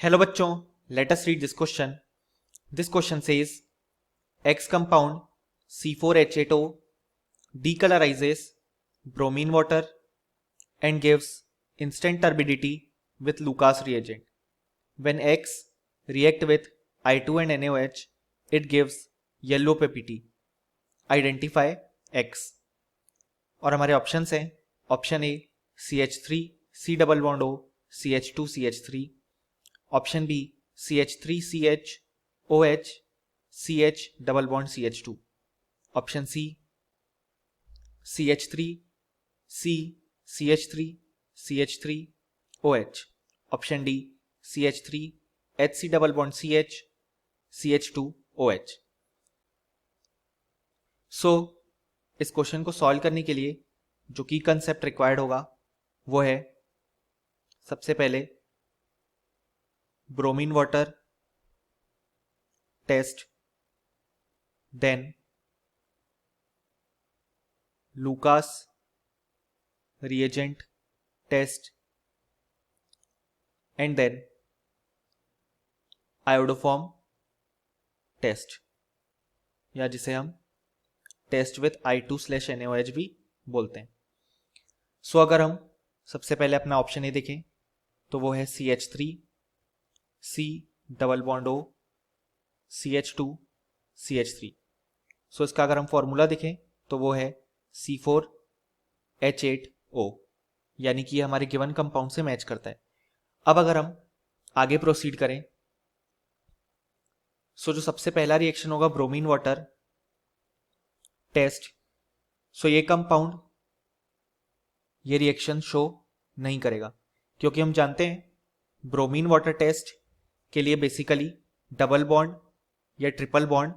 Hello बच्चों, let us read this question. This question says X compound C4H8O decolorizes bromine water and gives instant turbidity with Lucas reagent. When X react with I2 and NaOH, it gives yellow PPT. Identify X. और हमारे options हैं. Option A CH3 C double bond O CH2 CH3. Option B CH3CH OH CH double bond CH2. Option C CH3 C CH3 CH3 OH. Option D CH3 HC double bond CH CH2 OH. So इस question को solve करने के लिए जो की concept required होगा वो है सबसे पहले bromine water test, then Lucas reagent test and then iodoform test, या जिसे हम टेस्ट विथ I2/NaOH भी बोलते हैं. सो अगर हम सबसे पहले अपना ऑप्शन ए देखें तो वो है CH3 C double bond O CH2 CH3. सो इसका अगर हम फॉर्मूला देखें तो वो है C4H8O, यानी कि हमारे गिवन कंपाउंड से मैच करता है. अब अगर हम आगे प्रोसीड करें सो जो सबसे पहला रिएक्शन होगा ब्रोमीन वाटर टेस्ट. सो ये कंपाउंड ये रिएक्शन शो नहीं करेगा क्योंकि हम जानते हैं ब्रोमीन वाटर टेस्ट के लिए बेसिकली डबल बॉन्ड या ट्रिपल बॉन्ड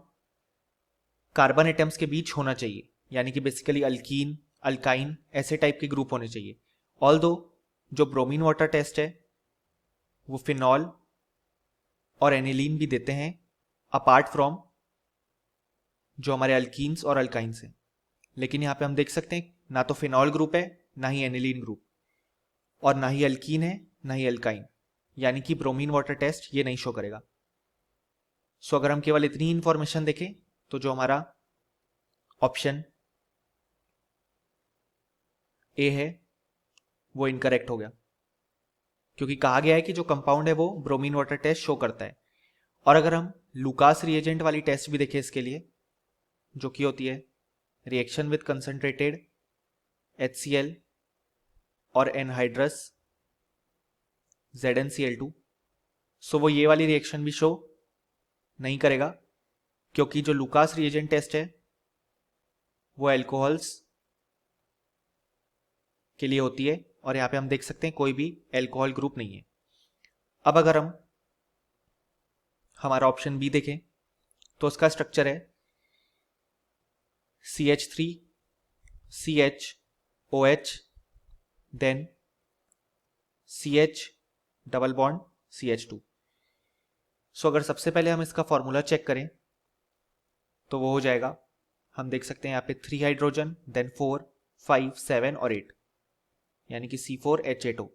कार्बन एटम्स के बीच होना चाहिए, यानी कि बेसिकली अल्कीन अल्काइन ऐसे टाइप के ग्रुप होने चाहिए. ऑल्दो जो ब्रोमीन वाटर टेस्ट है वो फिनॉल और एनिलीन भी देते हैं अपार्ट फ्रॉम जो हमारे अल्कीन्स और अल्काइंस हैं. लेकिन यहाँ पे हम देख सकते हैं ना तो फिनॉल ग्रुप है ना ही एनिलीन ग्रुप, और ना ही अल्कीन है ना ही अल्काइन, यानी कि ब्रोमीन वाटर टेस्ट ये नहीं शो करेगा. सो अगर हम केवल इतनी इंफॉर्मेशन देखें तो जो हमारा ऑप्शन ए है वो इनकरेक्ट हो गया, क्योंकि कहा गया है कि जो कंपाउंड है वो ब्रोमीन वाटर टेस्ट शो करता है. और अगर हम लूकास रिएजेंट वाली टेस्ट भी देखें इसके लिए, जो कि होती है रिएक्शन विद कंसंट्रेटेड HCl और एनहाइड्रस ZnCl2, सो वो ये वाली रिएक्शन भी शो नहीं करेगा क्योंकि जो लूकास रिएजेंट टेस्ट है वो एल्कोहल्स के लिए होती है, और यहाँ पे हम देख सकते हैं कोई भी एल्कोहल ग्रुप नहीं है. अब अगर हम हमारा ऑप्शन बी देखें तो उसका स्ट्रक्चर है CH3 CH OH then CH double bond CH2. So अगर सबसे पहले हम इसका फॉर्मूला चेक करें तो वो हो जाएगा, हम देख सकते हैं यहाँ पे 3 हाइड्रोजन देन 4 5 7 और 8, यानी कि C4H8O,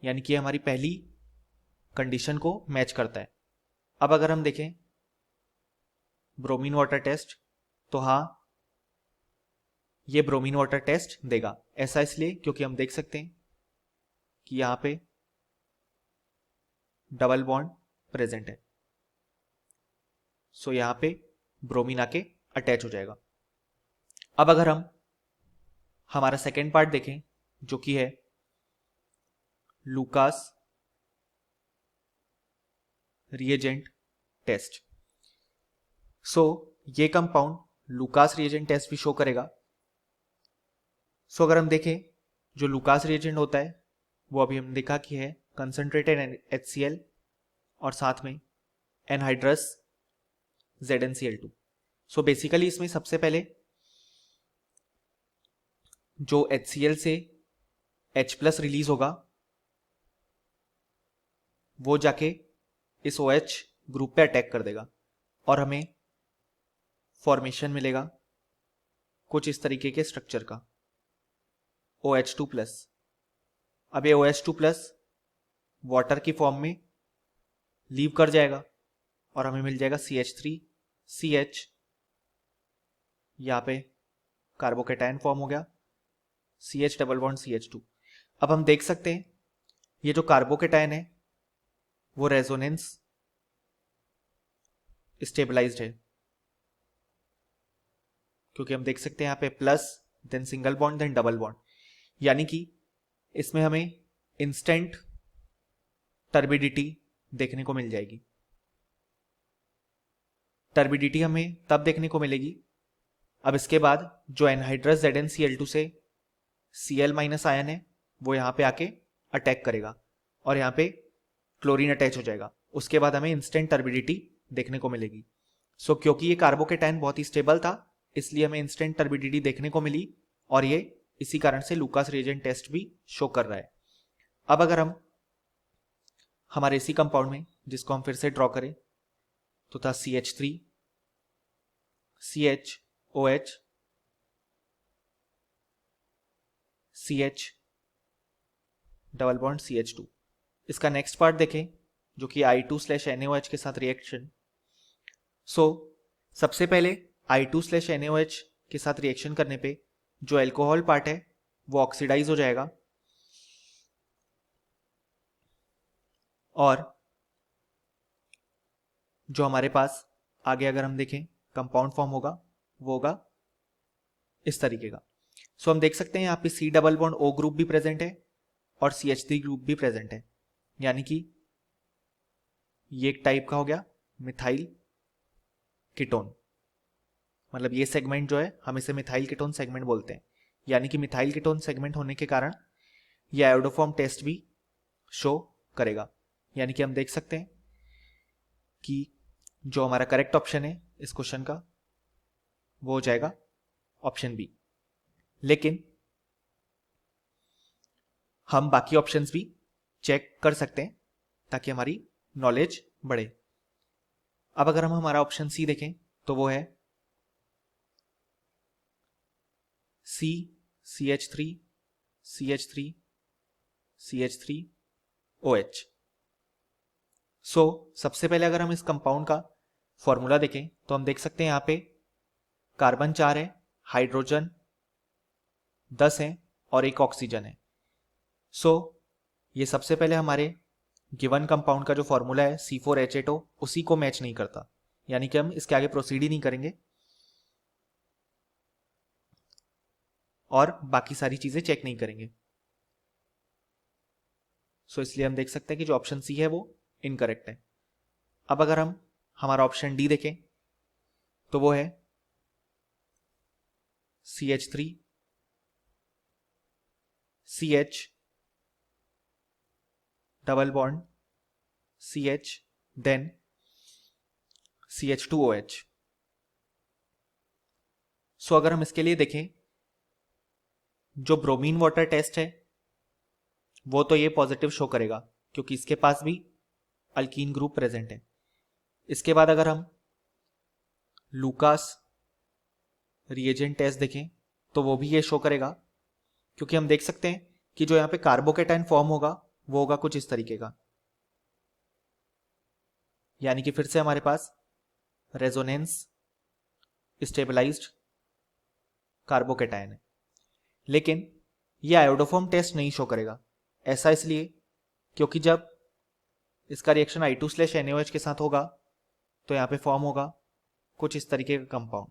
यानी कि हमारी पहली कंडीशन को मैच करता है. अब अगर हम देखें ब्रोमीन वाटर टेस्ट तो हाँ ये ब्रोमीन वाटर टेस्ट देगा. ऐसा इसलिए क्योंकि हम देख सकते हैं कि यहाँ पे डबल बॉन्ड प्रेजेंट है. सो यहाँ पे ब्रोमीन आके अटैच हो जाएगा. अब अगर हम हमारा सेकेंड पार्ट देखें जो कि है लूकास रिएजेंट टेस्ट, सो ये कंपाउंड लूकास रिएजेंट टेस्ट भी शो करेगा. सो अगर हम देखें जो लूकास रिएजेंट होता है वो अभी हमने देखा कि है कंसंट्रेटेड HCl और साथ में एनहाइड्रस ZnCl2. सो बेसिकली इसमें सबसे पहले जो HCl से H+ रिलीज होगा वो जाके इस OH ग्रुप पे अटैक कर देगा और हमें फॉर्मेशन मिलेगा कुछ इस तरीके के स्ट्रक्चर का OH2+. अब ये OH2+ वाटर की फॉर्म में लीव कर जाएगा और हमें मिल जाएगा CH3 CH, यहाँ पे कार्बोकेटायन फॉर्म हो गया, CH डबल बॉन्ड CH2। अब हम देख सकते हैं ये जो कार्बोकेटायन है वो रेजोनेंस स्टेबलाइज्ड है, क्योंकि हम देख सकते हैं यहाँ पे plus then single bond then double bond, यानी कि इसमें हमें इंस्टेंट टर्बिडिटी देखने को मिल जाएगी। टर्बिडिटी हमें तब देखने को मिलेगी अब इसके बाद जो एनहाइड्रस ZnCl2 से Cl माइनस आयन है वो यहाँ पे आके अटैक करेगा और यहाँ पे क्लोरीन अटैच हो जाएगा, उसके बाद हमें इंस्टेंट टर्बिडिटी देखने को मिलेगी। सो क्योंकि ये कार्बोकेटायन बहुत ही स्टेबल था इसलिए हमें इंस्टेंट टर्बिडिटी देखने को मिली और ये इसी कारण से लूकास रिएजेंट टेस्ट भी शो कर रहा है। अब अगर हम हमारे इसी कंपाउंड में जिसको हम फिर से ड्रॉ करें तो था CH3 CHOH CH double bond CH2। इसका नेक्स्ट पार्ट देखें जो कि I2/NaOH के साथ रिएक्शन। सबसे पहले I2/NaOH के साथ रिएक्शन करने पे जो एल्कोहल पार्ट है वो ऑक्सीडाइज हो जाएगा और जो हमारे पास आगे अगर हम देखें कंपाउंड फॉर्म होगा वो होगा इस तरीके का। हम देख सकते हैं यहाँ पे C double bond O group भी प्रेजेंट है और CH3 ग्रुप भी प्रेजेंट है, यानी कि ये एक टाइप का हो गया मिथाइल कीटोन। मतलब ये सेगमेंट जो है हम इसे मिथाइल कीटोन सेगमेंट बोलते हैं, यानी कि मिथाइल कीटोन सेगमेंट होने के कारण ये आयोडोफॉर्म टेस्ट भी शो करेगा। यानी कि हम देख सकते हैं कि जो हमारा करेक्ट ऑप्शन है इस क्वेश्चन का वो हो जाएगा ऑप्शन बी। लेकिन हम बाकी ऑप्शंस भी चेक कर सकते हैं ताकि हमारी नॉलेज बढ़े। अब अगर हम हमारा ऑप्शन सी देखें तो वो है C CH3 CH3 CH3 OH। सबसे पहले अगर हम इस कंपाउंड का फॉर्मूला देखें तो हम देख सकते हैं यहाँ पे कार्बन 4 है, हाइड्रोजन 10 है और एक ऑक्सीजन है। ये सबसे पहले हमारे गिवन कंपाउंड का जो फॉर्मूला है C4H8O उसी को मैच नहीं करता, यानी कि हम इसके आगे प्रोसीड ही नहीं करेंगे और बाकी सारी चीजें चेक नहीं करेंगे। इसलिए हम देख सकते हैं कि जो ऑप्शन सी है वो इनकरेक्ट है। अब अगर हम हमारा ऑप्शन डी देखें तो वो है CH3 CH double bond CH then CH2OH। अगर हम इसके लिए देखें जो ब्रोमीन वाटर टेस्ट है वो तो ये पॉजिटिव शो करेगा क्योंकि इसके पास भी अल्कीन ग्रुप प्रेजेंट है। इसके बाद अगर हम लूकास रिएजेंट टेस्ट देखें तो वो भी ये शो करेगा क्योंकि हम देख सकते हैं कि जो यहाँ पे कार्बोकेटाइन फॉर्म होगा वो होगा कुछ इस तरीके का, यानी कि फिर से हमारे पास रेजोनेंस स्टेबलाइज्ड कार्बोकेटाइन है। लेकिन ये आयोडोफॉर्म टेस्ट नहीं शो करेगा। ऐसा इसलिए क्योंकि जब इसका रिएक्शन I2/NaOH के साथ होगा तो यहाँ पे फॉर्म होगा कुछ इस तरीके का कंपाउंड।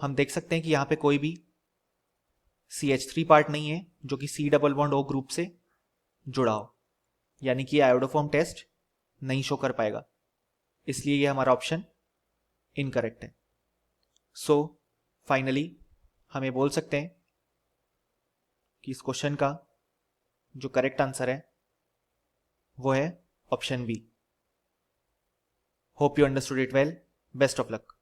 हम देख सकते हैं कि यहाँ पे कोई भी CH3 पार्ट नहीं है जो कि C double bond O group से जुड़ा हो, यानी कि आयोडोफॉर्म टेस्ट नहीं शो कर पाएगा, इसलिए ये हमारा ऑप्शन इनकरेक्ट है। फाइनली हम ये बोल सकते हैं कि इस क्वेश्चन का जो करेक्ट आंसर है वो है option B. Hope you understood it well. Best of luck.